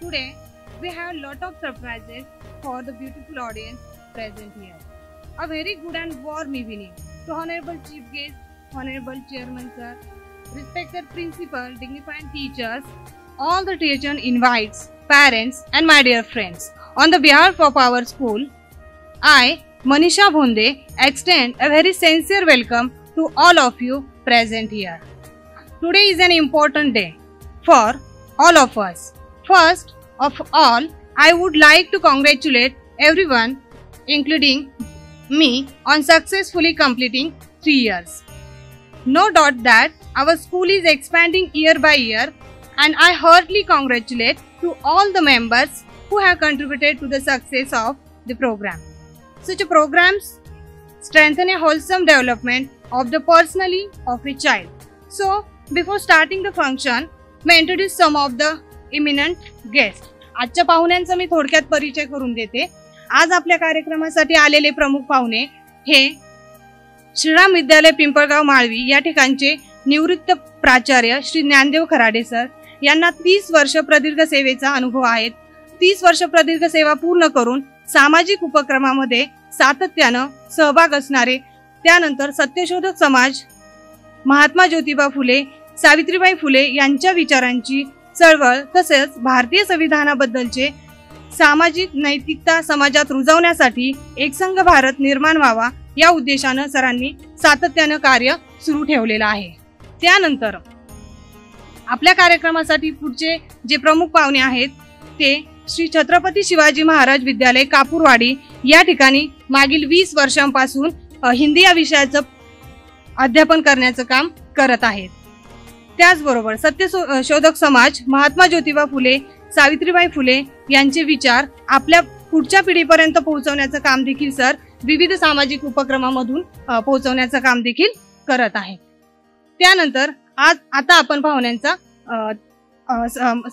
Today, we have a lot of surprises for the beautiful audience present here. A very good and warm evening to Honorable Chief Guest, Honorable Chairman Sir, respected Principal, dignified teachers, all the teacher invites, parents and my dear friends. On the behalf of our school, I, Manisha Bhonde, extend a very sincere welcome to all of you present here. Today is an important day for all of us. First of all, I would like to congratulate everyone, including me, on successfully completing 3 years. No doubt that our school is expanding year by year, and I heartily congratulate to all the members who have contributed to the success of the program. Such programs strengthen a wholesome development of the personality of a child. So, before starting the function, may introduce some of the eminent guests. आजच्या पाहुण्यांचा मी थोडक्यात परिचय करून देते. आज आपल्या कार्यक्रमासाठी आलेले प्रमुख पाहुणे हे श्रीराम विद्यालय पिंपळगाव माळवी या ठिकाणचे निवृत्त प्राचार्य श्री ज्ञानदेव खराडे सर. यांना 30 वर्ष प्रदीर्घ सेवेचा अनुभव आहे. 30 वर्ष प्रदीर्घ सेवा पूर्ण करून सामाजिक उपक्रमामध्ये सातत्याने सहभाग असणारे, त्यानंतर सत्यशोधक समाज, महात्मा ज्योतिबा फुले, सावित्रीबाई फुले यांच्या विचारांची चळवळ तसेच भारतीय संविधानाबद्दलचे सामाजिक नैतिकता समाजात रुजवण्यासाठी एकसंघ भारत निर्माण व्हावा या उद्देशाने सरांनी सातत्याने कार्य सुरू ठेवलेले आहे. त्यानंतर आपल्या कार्यक्रमासाठी पुढचे जे प्रमुख पाहुणे आहेत ते श्री छत्रपती शिवाजी महाराज विद्यालय कापूरवाडी या ठिकाणी मागील 20 वर्षांपासून हिंदी या विषयाचं अध्यापन करण्याचं काम करत आहेत. त्याचबरोबर सत्यशोधक समाज, महात्मा ज्योतिबा फुले, सावित्रीबाई फुले यांचे विचार आपल्या पुढच्या पिढीपर्यंत पोहोचवण्याचं काम देखील सर विविध सामाजिक उपक्रमामधून पोहोचवण्याचं काम देखील करत आहेत. त्यानंतर आता आपण पाहुण्यांचा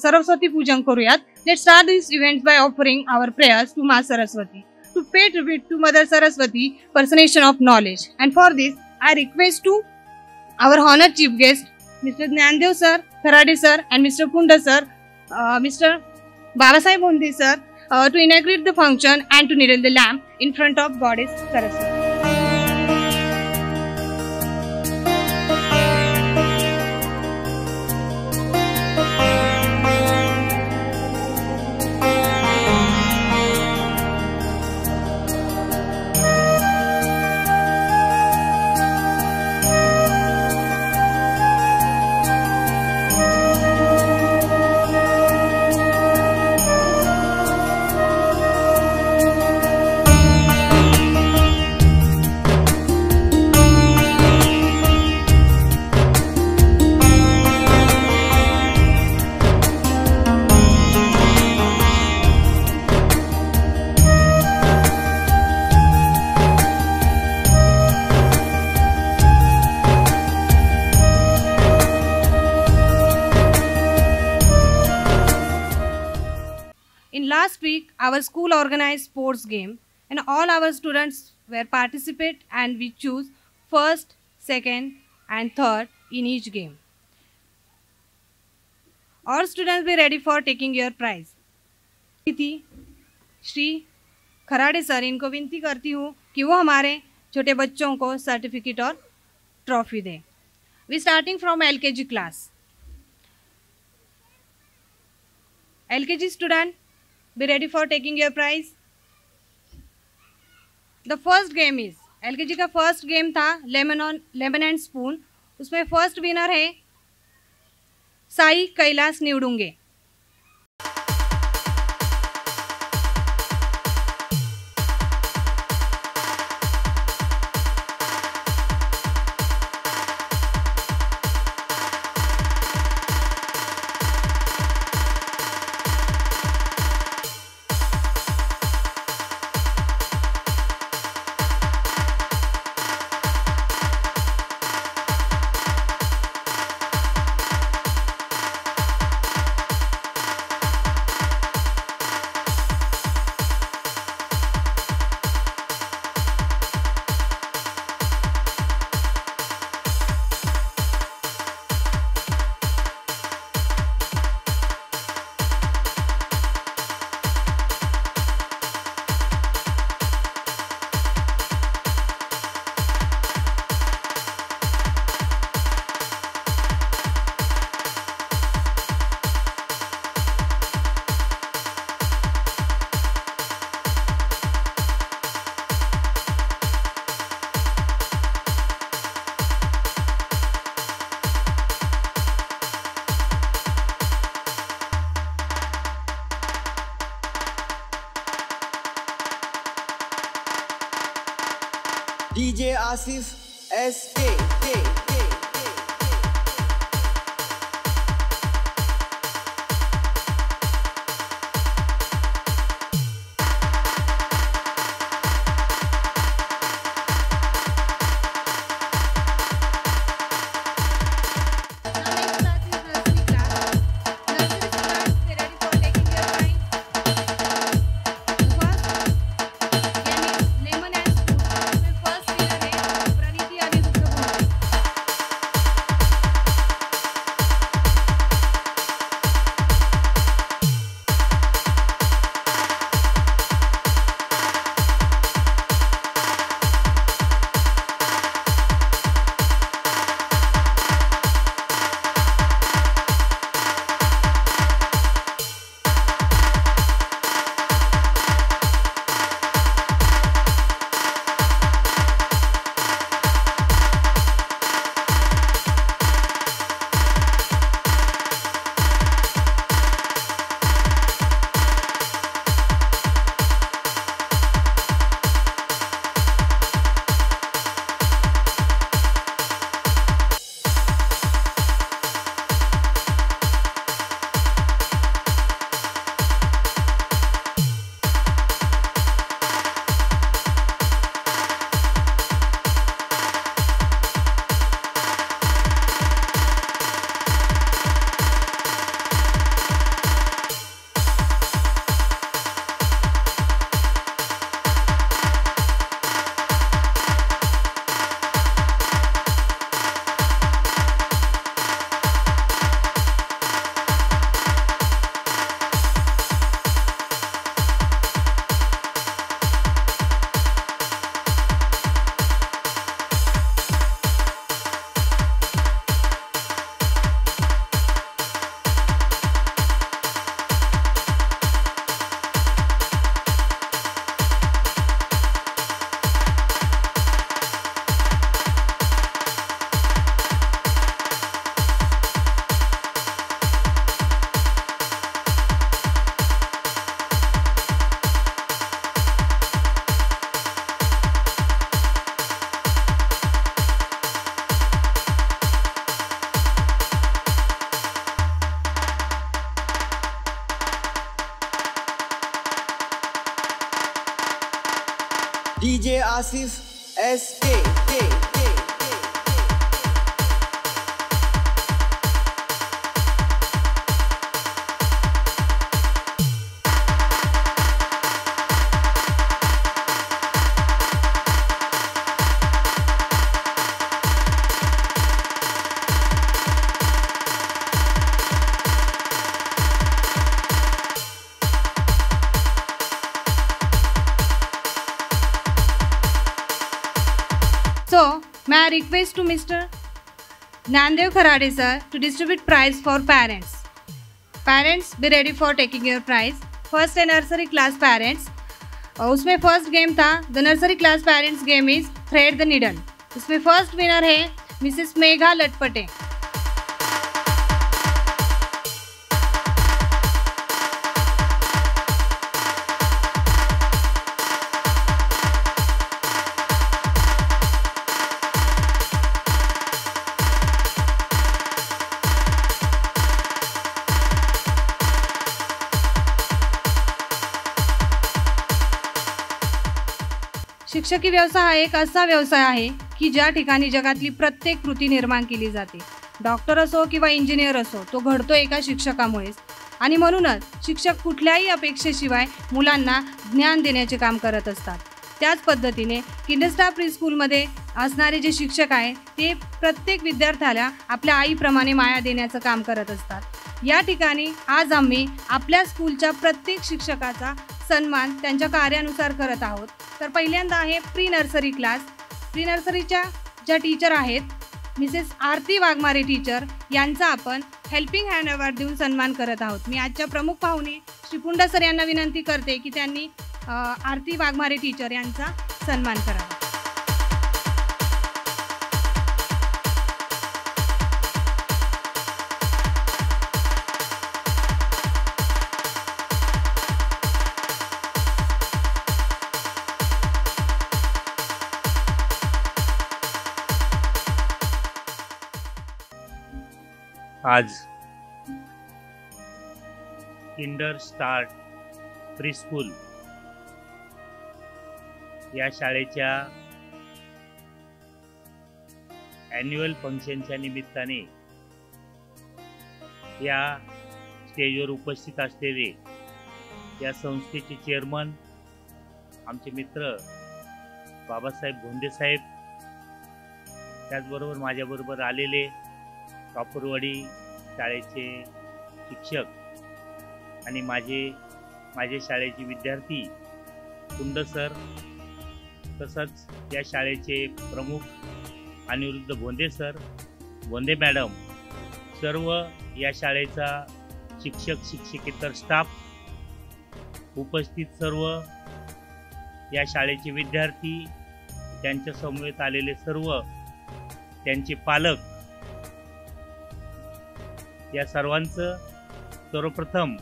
सरस्वती पूजन करूयात. Let's start this event by offering our prayers to maa Saraswati to pay tribute to mother Saraswati, personation of knowledge. And for this I request to our honour chief guest Mr. Jnandev sir, Kharade sir and Mr. Punda sir, Mr. Babasaheb Bhonde sir to inaugurate the function and to kneel the lamp in front of Goddess Saraswati. Last week, our school organized sports game and all our students were participate and we choose first, second and third in each game. All students be ready for taking your prize. Shri Kharade sir इनको विनती करती हूँ कि वो हमारे छोटे बच्चों को सर्टिफिकेट और ट्रॉफी दें. We starting from LKG class. LKG student, be ready for taking your prize. The first game is LKG का फर्स्ट गेम था लेमन एंड स्पून. उसमें फर्स्ट विनर है Sai Kailas Nivdunge. DJ Asif SK. DJ Asif SK. So, may I request to Mr. Nandev Kharade sir to distribute prize for parents. Parents, be ready for taking your prize. First a nursery class parents. उसमें first game था the nursery class parents game is thread the needle. इसमें first winner है Mrs Megha Latpate. शिक्षकी व्यवसाय हा एक असा व्यवसाय आहे की ज्या ठिकाणी जगातली प्रत्येक कृती निर्माण केली जाते. डॉक्टर असो किंवा इंजिनियर असो, तो घडतो एका शिक्षकामुळेच. आणि म्हणूनच शिक्षक कुठल्याही अपेक्षेशिवाय मुलांना ज्ञान देण्याचे काम करत असतात. त्याच पद्धतीने किंडरस्टार प्री स्कूलमध्ये असणारे जे शिक्षक आहेत ते प्रत्येक विद्यार्थ्याला आपल्या आईप्रमाणे माया देण्याचं काम करत असतात. या ठिकाणी आज आम्ही आपल्या स्कूलच्या प्रत्येक शिक्षकाचा सन्मान त्यांच्या कार्यानुसार करत आहोत. तर पहिल्यांदा आहे प्री नर्सरी क्लास. प्री नर्सरीच्या ज्या टीचर आहेत मिसेस आरती वाघमारे टीचर यांचा आपण हेल्पिंग हँड अवॉर्ड देऊन सन्मान करत आहोत. मी आजच्या प्रमुख पाहुणे श्री पुंडा सर यांना विनंती करते की त्यांनी आरती वाघमारे टीचर यांचा सन्मान करावा. आज किंडर स्टार्ट प्री स्कूल या शाळेच्या ॲन्युअल फंक्शनच्या निमित्ताने या स्टेजवर उपस्थित असलेले या संस्थेचे चेअरमन आमचे मित्र बाबासाहेब भोंदे साहेब, त्याचबरोबर माझ्याबरोबर आलेले कापूरवाडी शाळेचे शिक्षक आणि माझे शाळेचे विद्यार्थी कुंड सर, तसंच या शाळेचे प्रमुख अनिरुद्ध भोंदे सर, भोंदे मॅडम, सर्व या शाळेचा शिक्षक शिक्षकेतर स्टाफ, उपस्थित सर्व या शाळेचे विद्यार्थी, त्यांच्या समवेत आलेले सर्व त्यांचे पालक, या सर्वांचं सर्वप्रथम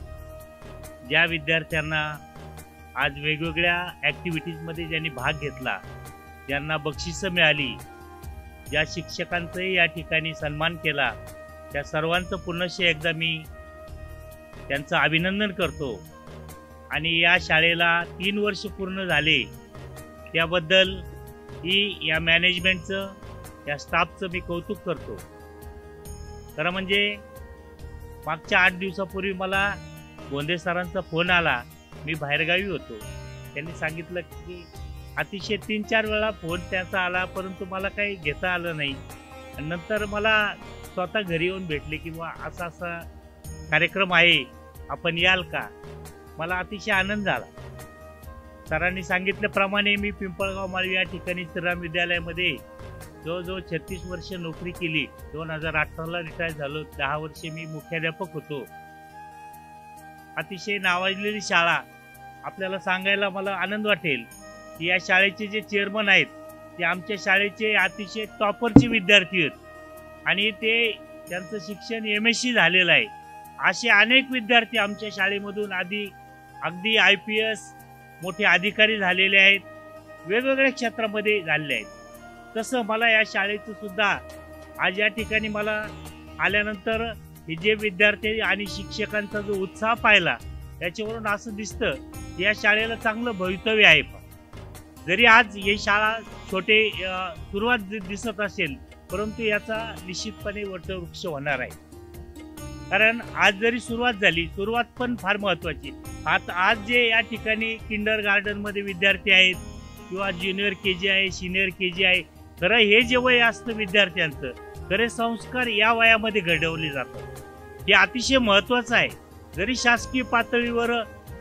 ज्या विद्यार्थ्यांना आज वेगवेगळ्या ॲक्टिव्हिटीजमध्ये ज्यांनी भाग घेतला, ज्यांना बक्षिसं मिळाली, ज्या शिक्षकांचाही या ठिकाणी सन्मान केला, त्या सर्वांचं पुनश्च एकदा मी त्यांचं अभिनंदन करतो. आणि या शाळेला 3 वर्ष पूर्ण झाले त्याबद्दल या मॅनेजमेंटचं, या स्टाफचं मी कौतुक करतो. खरं म्हणजे मागच्या 8 दिवसापूर्वी मला भोंदे सरांचा फोन आला. मी बाहेरगावी होतो. त्यांनी सांगितलं की अतिशय 3-4 वेळा फोन त्याचा आला, परंतु मला काही घेता आलं नाही. आणि नंतर मला स्वतः घरी येऊन भेटले की असा असा कार्यक्रम आहे, आपण याल का? मला अतिशय आनंद झाला. सरांनी सांगितल्याप्रमाणे मी पिंपळगाव माळी या ठिकाणी श्रीराम विद्यालयामध्ये जवळजवळ 36 वर्ष नोकरी केली. 2018ला रिटायर झालो. 10 वर्षे मी मुख्याध्यापक होतो. अतिशय नावाजलेली शाळा. आपल्याला सांगायला मला आनंद वाटेल की या शाळेचे जे चेअरमन आहेत ते आमच्या शाळेचे अतिशय टॉपरचे विद्यार्थी आहेत आणि त्यांचं शिक्षण MSc झालेलं आहे. असे अनेक विद्यार्थी आमच्या शाळेमधून अगदी IPS मोठे अधिकारी झालेले आहेत, वेगवेगळ्या क्षेत्रामध्ये झालेले आहेत. तसं मला या शाळेचं सुद्धा आज या ठिकाणी मला आल्यानंतर हे जे विद्यार्थी आणि शिक्षकांचा जो उत्साह पाहिला, त्याच्यावरून असं दिसतं की या शाळेला चांगलं भवितव्य आहे. जरी आज ही शाळा सुरुवात दिसत असेल, परंतु याचा निश्चितपणे वटवृक्ष होणार आहे. कारण आज जरी सुरुवात झाली, सुरुवात पण फार महत्त्वाची. आज जे या ठिकाणी किंडर गार्डनमध्ये विद्यार्थी आहेत किंवा ज्युनियर KG आहे, सिनियर KG आहे, खरं हे जे वय असतं विद्यार्थ्यांचं, खरे संस्कार या वयामध्ये घडवले जातात. हे अतिशय महत्त्वाचं आहे. जरी शासकीय पातळीवर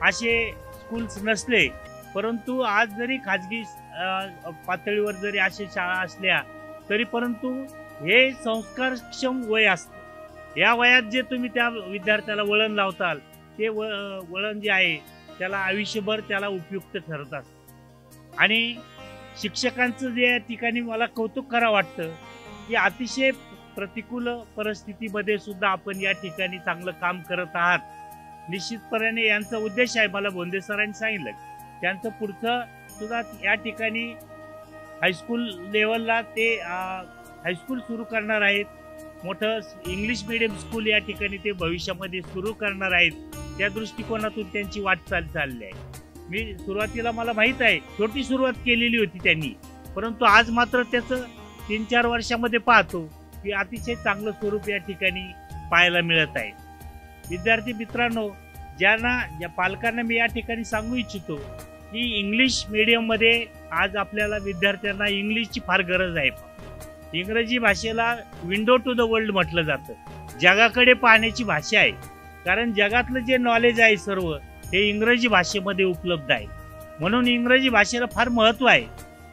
असे स्कूल्स नसले, परंतु आज जरी खाजगी पातळीवर जरी अशा शाळा असल्या तरी परंतु हे संस्कारक्षम वय असतं. या वयात जे तुम्ही त्या विद्यार्थ्याला वळण लावताल, ते वळण जे आहे त्याला आयुष्यभर त्याला उपयुक्त ठरत असतं. आणि शिक्षकांचं जे या ठिकाणी मला कौतुक करावं वाटतं की अतिशय प्रतिकूल परिस्थितीमध्ये सुद्धा आपण या ठिकाणी चांगलं काम करत आहात. निश्चितपणे यांचा उद्देश आहे, मला भोंदे सरांनी सांगितलं, त्यांचं पुढचं सुद्धा या ठिकाणी हायस्कूल लेवलला ते हायस्कूल सुरू करणार आहेत. मोठं इंग्लिश मीडियम स्कूल या ठिकाणी ते भविष्यामध्ये सुरू करणार आहेत. त्या दृष्टिकोनातून त्यांची वाटचाल चालली आहे. मी सुरुवातीला मला माहीत आहे छोटी सुरुवात केलेली होती त्यांनी, परंतु आज मात्र त्याचं 3-4 वर्षामध्ये पाहतो की अतिशय चांगलं स्वरूप या ठिकाणी पाहायला मिळत आहे. विद्यार्थी मित्रांनो, ज्या पालकांना मी या ठिकाणी सांगू इच्छितो की इंग्लिश मीडियममध्ये आज आपल्याला विद्यार्थ्यांना इंग्लिशची फार गरज आहे. इंग्रजी भाषेला विंडो टू द वर्ल्ड म्हटलं जातं. जगाकडे पाहण्याची भाषा आहे. कारण जगातलं जे नॉलेज आहे सर्व हे इंग्रजी भाषेमध्ये उपलब्ध आहे. म्हणून इंग्रजी भाषेला फार महत्त्व आहे.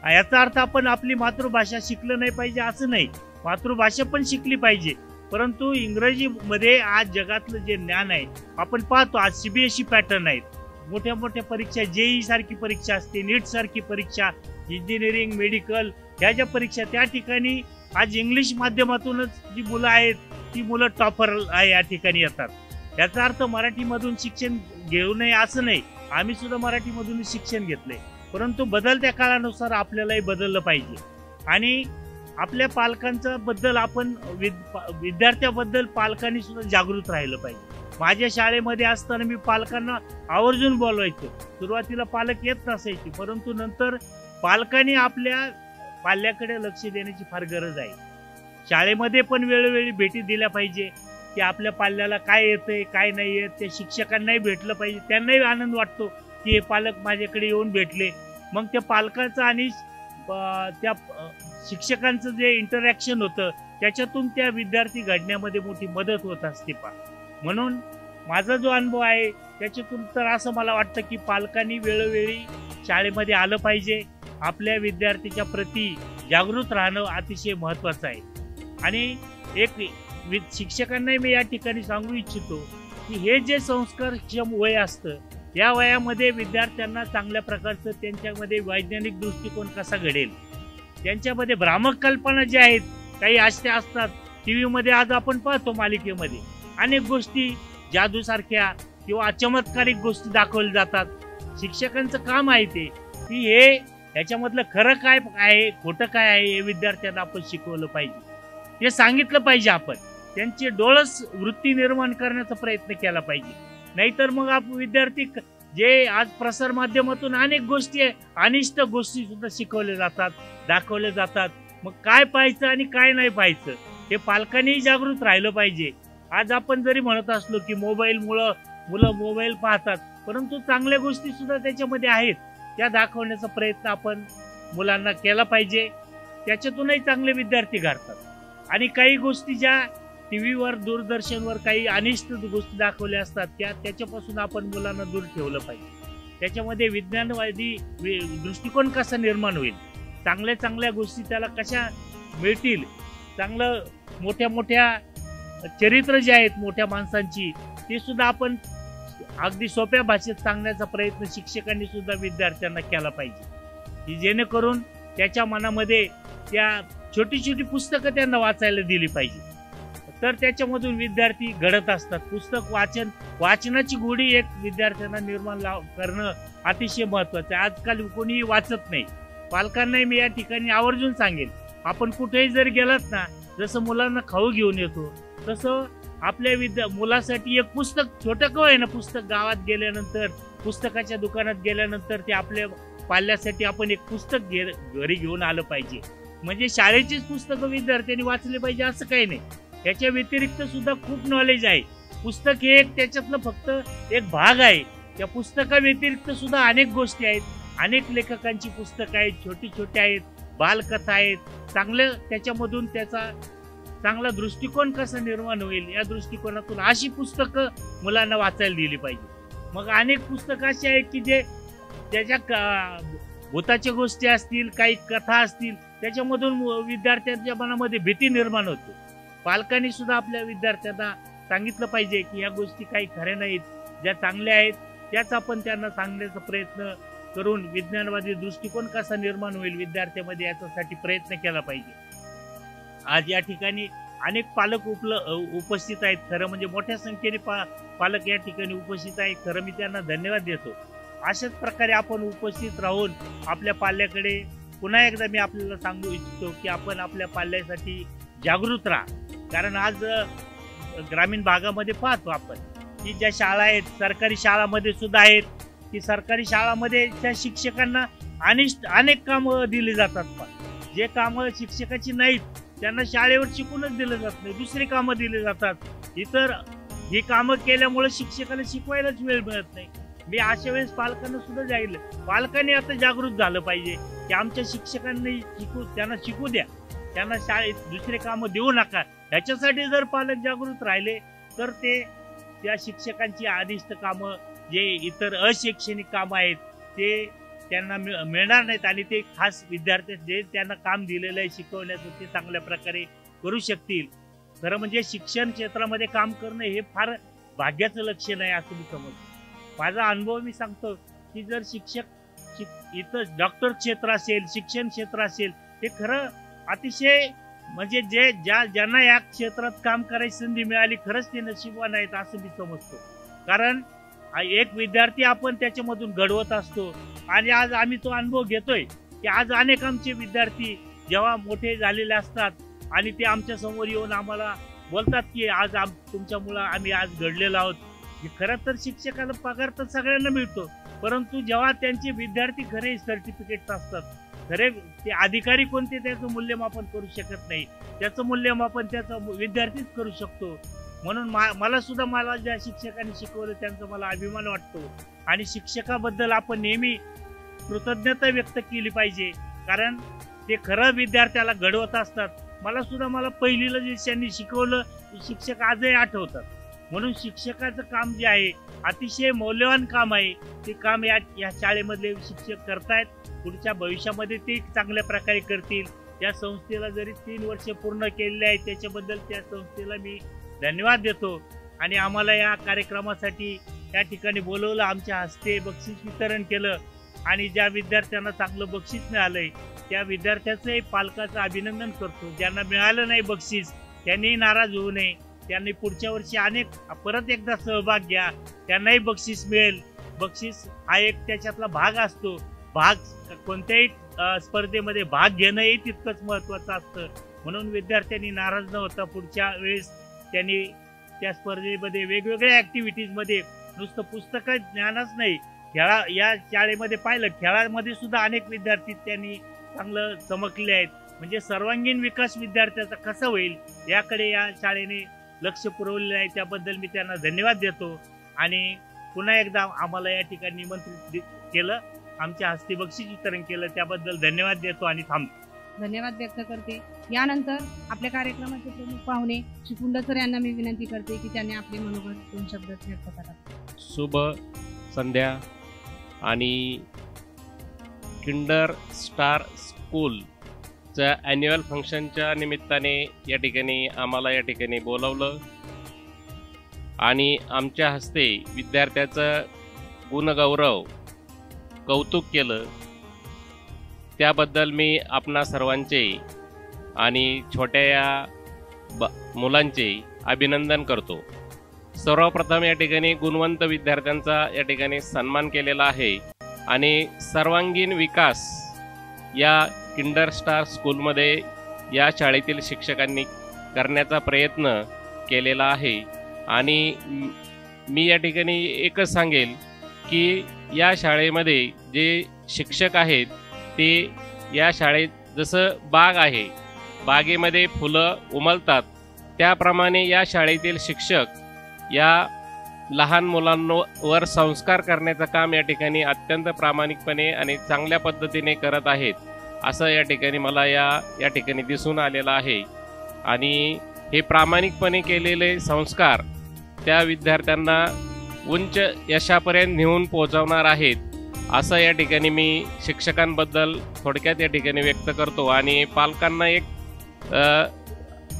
याचा अर्थ आपण आपली मातृभाषा शिकलं नाही पाहिजे असं नाही. मातृभाषा पण शिकली पाहिजे, परंतु इंग्रजीमध्ये आज जगातलं जे ज्ञान आहे आपण पाहतो. आज CBSE पॅटर्न आहेत. मोठ्या मोठ्या परीक्षा, JEE सारखी परीक्षा असते, नीट सारखी परीक्षा, इंजिनिअरिंग, मेडिकल ह्या ज्या परीक्षा, त्या ठिकाणी आज इंग्लिश माध्यमातूनच जी मुलं आहेत ती मुलं टॉपर या ठिकाणी येतात. याचा अर्थ मराठीमधून शिक्षण घेऊ नये असं नाही. आम्ही सुद्धा मराठीमधून शिक्षण घेतलंय, परंतु बदलत्या काळानुसार आपल्यालाही बदललं पाहिजे. आणि आपल्या पालकांच्या बद्दल आपण विद्यार्थ्याबद्दल पालकांनी सुद्धा जागृत राहिलं पाहिजे. माझ्या शाळेमध्ये असताना मी पालकांना आवर्जून बोलवायचो. सुरुवातीला पालक येत नसायचे, परंतु नंतर पालकांनी आपल्या पाल्याकडे लक्ष देण्याची फार गरज आहे. शाळेमध्ये पण वेळोवेळी भेटी दिल्या पाहिजे की आपल्या पाल्याला काय येतंय काय नाही येत. त्या शिक्षकांनाही भेटलं पाहिजे, त्यांनाही आनंद वाटतो की हे पालक माझ्याकडे येऊन भेटले. मग त्या पालकाचं आणि त्या शिक्षकांचं जे इंटरॅक्शन होतं त्याच्यातून त्या विद्यार्थी घडण्यामध्ये मोठी मदत होत असते. म्हणून माझा जो अनुभव आहे त्याच्यातून तर असं मला वाटतं की पालकांनी वेळोवेळी शाळेमध्ये आलं पाहिजे. आपल्या विद्यार्थीच्या प्रती जागृत राहणं अतिशय महत्त्वाचं आहे. आणि एक शिक्षकांनाही मी या ठिकाणी सांगू इच्छितो की हे जे संस्कारक्षम वय असतं या वयामध्ये विद्यार्थ्यांना चांगल्या प्रकारचं त्यांच्यामध्ये वैज्ञानिक दृष्टिकोन कसा घडेल, त्यांच्यामध्ये भ्रामक कल्पना ज्या आहेत काही अशा असतात. टीव्हीमध्ये आज आपण पाहतो मालिकेमध्ये अनेक गोष्टी जादूसारख्या किंवा चमत्कारिक गोष्टी दाखवल्या जातात. शिक्षकांचं काम आहे ते की हे याच्यामधलं खरं काय आहे खोटं काय आहे हे विद्यार्थ्यांना आपण शिकवलं पाहिजे, ते सांगितलं पाहिजे. आपण त्यांचे डोळस वृत्ती निर्माण करण्याचा प्रयत्न केला पाहिजे. नाहीतर मग आपण विद्यार्थी जे आज प्रसार माध्यमातून अनेक गोष्टी अनिष्ट गोष्टी सुद्धा शिकवल्या जातात, दाखवल्या जातात. मग काय पाहायचं आणि काय नाही पाहायचं हे पालकांनीही जागृत राहिलं पाहिजे. आज आपण जरी म्हणत असलो की मोबाईलमुळं मुलं मोबाईल पाहतात, परंतु चांगल्या गोष्टी सुद्धा त्याच्यामध्ये आहेत, त्या दाखवण्याचा प्रयत्न आपण मुलांना केला पाहिजे. त्याच्यातूनही चांगले विद्यार्थी घडतात. आणि काही गोष्टी ज्या टीव्हीवर दूरदर्शनवर काही अनिष्ट गोष्टी दाखवल्या असतात त्याच्यापासून आपण मुलांना दूर ठेवलं पाहिजे. त्याच्यामध्ये विज्ञानवादी दृष्टिकोन कसा निर्माण होईल, चांगल्या चांगल्या गोष्टी त्याला कशा मिळतील, चांगलं मोठ्या मोठ्या चरित्र जे आहेत मोठ्या माणसांची ते सुद्धा आपण अगदी सोप्या भाषेत सांगण्याचा प्रयत्न शिक्षकांनी सुद्धा विद्यार्थ्यांना केला पाहिजे, की जेणेकरून त्याच्या मनामध्ये त्या छोटी छोटी पुस्तकं त्यांना वाचायला दिली पाहिजे. तर त्याच्यामधून विद्यार्थी घडत असतात. पुस्तक वाचनाची गोडी एक विद्यार्थ्यांना निर्माण करणं अतिशय महत्त्वाचं आहे. आजकाल कोणीही वाचत नाही. पालकांनाही मी या ठिकाणी आवर्जून सांगेन, आपण कुठेही जर गेलात ना, जसं मुलांना खाऊ घेऊन येतो तसं आपल्या मुलासाठी एक पुस्तक छोटं का आहे ना पुस्तक गावात गेल्यानंतर पुस्तकाच्या दुकानात गेल्यानंतर ते आपल्या पाल्यासाठी आपण एक पुस्तक घरी घेऊन आलं पाहिजे. म्हणजे शाळेचीच पुस्तकं विद्यार्थ्यांनी वाचले पाहिजे असं काही नाही. याच्या व्यतिरिक्त सुद्धा खूप नॉलेज आहे. पुस्तक हे एक त्याच्यातलं फक्त एक भाग आहे. त्या पुस्तका व्यतिरिक्त सुद्धा अनेक गोष्टी आहेत. अनेक लेखकांची पुस्तकं आहेत, छोटी छोटी आहेत, बालकथा आहेत. चांगलं त्याच्यामधून त्याचा चांगला दृष्टिकोन कसा निर्माण होईल या दृष्टिकोनातून अशी पुस्तकं मुलांना वाचायला दिली पाहिजे. मग अनेक पुस्तकं अशी आहेत की जे त्याच्या भूताच्या गोष्टी असतील, काही कथा असतील, त्याच्यामधून विद्यार्थ्यांच्या मनामध्ये भीती निर्माण होते. पालकांनी सुद्धा आपल्या विद्यार्थ्यांना सांगितलं पाहिजे की या गोष्टी काही खऱ्या नाहीत, ज्या चांगल्या आहेत त्याच आपण त्यांना सांगण्याचा प्रयत्न करून विज्ञानवादी दृष्टिकोन कसा निर्माण होईल विद्यार्थ्यामध्ये याच्यासाठी प्रयत्न केला पाहिजे. आज या ठिकाणी अनेक पालक उपस्थित आहेत. खरं म्हणजे मोठ्या संख्येने पालक या ठिकाणी उपस्थित आहेत. खरं मी त्यांना धन्यवाद देतो. अशाच प्रकारे आपण उपस्थित राहून आपल्या पाल्याकडे पुन्हा एकदा मी आपल्याला सांगू इच्छितो की आपण आपल्या पाल्यासाठी जागृत राहा. कारण आज ग्रामीण भागामध्ये पाहतो आपण की ज्या शाळा आहेत, सरकारी शाळामध्ये सुद्धा आहेत की सरकारी शाळामध्ये त्या शिक्षकांना अनेक कामं दिली जातात. पण जे कामं शिक्षकाची नाहीत त्यांना शाळेवर शिकूनच दिलं जात नाही, दुसरी कामं दिली जातात. इतर ही कामं केल्यामुळे शिक्षकाला शिकवायलाच वेळ मिळत नाही. मी अशा वेळेस पालकांना सुद्धा जाईल, पालकांनी आता जागृत झालं पाहिजे की आमच्या शिक्षकांनी त्यांना शिकू द्या, त्यांना शाळेत दुसरे कामं देऊ नका. ह्याच्यासाठी जर पालक जागृत राहिले तर ते त्या शिक्षकांची आदिष्ट कामं जे इतर अशैक्षणिक कामं आहेत ते त्यांना मिळणार नाहीत आणि ते खास विद्यार्थी जे त्यांना काम दिलेलं आहे शिकवण्याचं ते चांगल्या प्रकारे करू शकतील. खरं म्हणजे शिक्षण क्षेत्रामध्ये काम करणं हे फार भाग्याचं लक्षण आहे असं मी समजतो. माझा अनुभव मी सांगतो की जर शिक्षक इथं डॉक्टर क्षेत्र असेल, शिक्षण क्षेत्र असेल, ते खरं अतिशय म्हणजे ज्यांना या क्षेत्रात काम करायची संधी मिळाली खरंच ते नशीबवान आहेत असं मी समजतो. कारण एक विद्यार्थी आपण त्याच्यामधून घडवत असतो आणि आज आम्ही तो अनुभव घेतोय की आज अनेक आमचे विद्यार्थी जेव्हा मोठे झालेले असतात आणि ते आमच्या समोर येऊन आम्हाला बोलतात की आज तुमच्यामुळं आम्ही आज घडलेलो आहोत. खरं तर शिक्षकाला पगार तर सगळ्यांना मिळतो, परंतु जेव्हा त्यांचे विद्यार्थी खरे सर्टिफिकेट असतात, खरे ते अधिकारी कोणते त्याचं मूल्यमापन करू शकत नाही. त्याचं मूल्यमापन त्याचा विद्यार्थीच करू शकतो. म्हणून मला ज्या शिक्षकांनी शिकवलं त्यांचा मला अभिमान वाटतो आणि शिक्षकाबद्दल आपण नेहमी कृतज्ञता व्यक्त केली पाहिजे, कारण ते खरं विद्यार्थ्याला घडवत असतात. मला पहिलीला जे त्यांनी शिकवलं शिक्षक आजही आठवतात. म्हणून शिक्षकाचं काम जे आहे अतिशय मौल्यवान काम आहे. ते काम या शाळेमधले शिक्षक करतायत. पुढच्या भविष्यामध्ये ते चांगल्या प्रकारे करतील. या संस्थेला जरी 3 वर्ष पूर्ण केलेले आहेत त्याच्याबद्दल त्या संस्थेला मी धन्यवाद देतो. आणि आम्हाला या कार्यक्रमासाठी या ठिकाणी बोलवलं, आमच्या हस्ते बक्षीस वितरण केलं आणि ज्या विद्यार्थ्यांना चांगलं बक्षीस मिळालंय त्या विद्यार्थ्याचंही पालकाचं अभिनंदन करतो. ज्यांना मिळालं नाही बक्षीस त्यांनीही नाराज होऊ नये. त्यांनी पुढच्या वर्षी परत एकदा सहभाग घ्या, त्यांनाही बक्षीस मिळेल. बक्षीस हा एक त्याच्यातला भाग असतो. कोणत्याही स्पर्धेमध्ये भाग घेणंही तितकंच महत्वाचं असतं. म्हणून विद्यार्थ्यांनी नाराज न होता पुढच्या वेळेस त्यांनी त्या स्पर्धेमध्ये वेगवेगळ्या ऍक्टिव्हिटीजमध्ये नुसतं पुस्तक ज्ञानच नाही, या शाळेमध्ये पाहिलं खेळामध्ये सुद्धा अनेक विद्यार्थी त्यांनी चांगलं चमकले आहेत. म्हणजे सर्वांगीण विकास विद्यार्थ्याचा कसा होईल याकडे या शाळेने लक्ष पुरवलेलं आहे. त्याबद्दल मी त्यांना धन्यवाद देतो आणि पुन्हा एकदा आम्हाला या ठिकाणी निमंत्रित केलं, आमच्या हस्ते बक्षीस वितरण केलं, त्याबद्दल धन्यवाद देतो आणि थांबतो. धन्यवाद व्यक्त करते. यानंतर आपल्या कार्यक्रमाचे प्रमुख पाहुणे श्री कुंडा सर यांना मी विनंती करते की त्यांनी आपले मनोगत 2 शब्दात व्यक्त करावे. शुभ संध्या. आणि किंडर स्टार स्कूलच्या ॲन्युअल फंक्शनच्या निमित्ताने या ठिकाणी आम्हाला या ठिकाणी बोलावलं आणि आमच्या हस्ते विद्यार्थ्याचं गुणगौरव कौतुक केलं. त्याबद्दल मी आपणा सर्वांचे आणि छोट्या या मुलांचे अभिनंदन करतो. सर्वप्रथम या ठिकाणी गुणवंत विद्यार्थ्यांचा या ठिकाणी सन्मान केलेला आहे आणि सर्वांगीण विकास या किंडर स्टार स्कूलमध्ये या शाळेतील शिक्षकांनी करण्याचा प्रयत्न केलेला आहे. आणि मी या ठिकाणी एकच सांगेल की या शाळेमध्ये जे शिक्षक आहेत ते या शाळेत जसं बाग आहे, बागेमध्ये फुलं उमलतात, त्याप्रमाणे या शाळेतील शिक्षक या लहान मुलांवर संस्कार करण्याचं काम या ठिकाणी अत्यंत प्रामाणिकपणे आणि चांगल्या पद्धतीने करत आहेत असं या ठिकाणी मला या ठिकाणी दिसून आलेलं आहे. आणि हे प्रामाणिकपणे केलेले संस्कार त्या विद्यार्थ्यांना उंच यशापर्यंत नेऊन पोहोचवणार आहेत असं या ठिकाणी मी शिक्षकांबद्दल थोडक्यात या ठिकाणी व्यक्त करतो. आणि पालकांना एक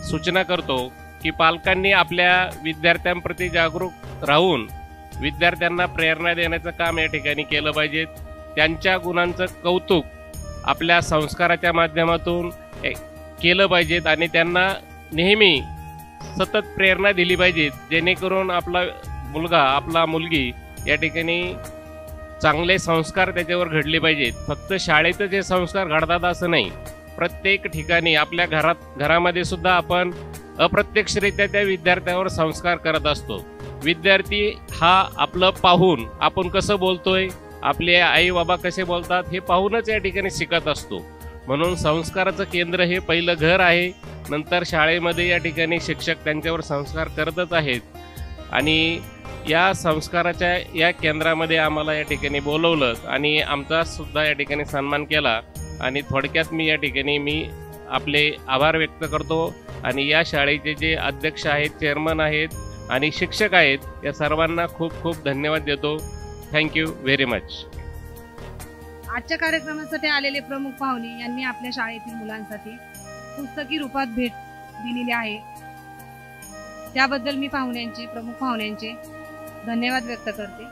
सूचना करतो की पालकांनी आपल्या विद्यार्थ्यांप्रती जागरूक राहून विद्यार्थ्यांना प्रेरणा देण्याचं काम या ठिकाणी केलं पाहिजे. त्यांच्या गुणांचं कौतुक आपल्या संस्काराच्या माध्यमातून केलं पाहिजेत आणि त्यांना नेहमी सतत प्रेरणा दिली पाहिजे, जेणेकरून आपला मुलगा आपला मुलगी या ठिकाणी चांगले संस्कार त्याच्यावर घडले पाहिजेत. फक्त शाळेतच हे संस्कार घडतात असं नाही, प्रत्येक ठिकाणी आपल्या घरामध्ये सुद्धा आपण अप्रत्यक्षरित्या त्या विद्यार्थ्यावर संस्कार करत असतो. विद्यार्थी हा आपलं पाहून आपण कसं बोलतोय, आपले आई बाबा कसे बोलतात हे पाहूनच या ठिकाणी शिकत असतो. म्हणून संस्काराचं केंद्र हे पहिलं घर आहे, नंतर शाळेमध्ये या ठिकाणी शिक्षक त्यांच्यावर संस्कार करतच आहेत. आणि या संस्काराच्या या केंद्रामध्ये आम्हाला या ठिकाणी बोलवलं आणि आमचा सुद्धा या ठिकाणी सन्मान केला. आणि थोडक्यात मी या ठिकाणी आपले आभार व्यक्त करतो आणि या शाळेचे जे अध्यक्ष आहेत, चेअरमन आहेत आणि शिक्षक आहेत या सर्वांना खूप खूप धन्यवाद देतो. Thank you very much. आजच्या कार्यक्रमासाठी आलेले प्रमुख पाहुणे यांनी आपल्या शाळेतील मुलांसाठी पुस्तकी रूपात भेट दिलेली आहे. त्याबद्दल मी प्रमुख पाहुण्यांचे धन्यवाद व्यक्त करते.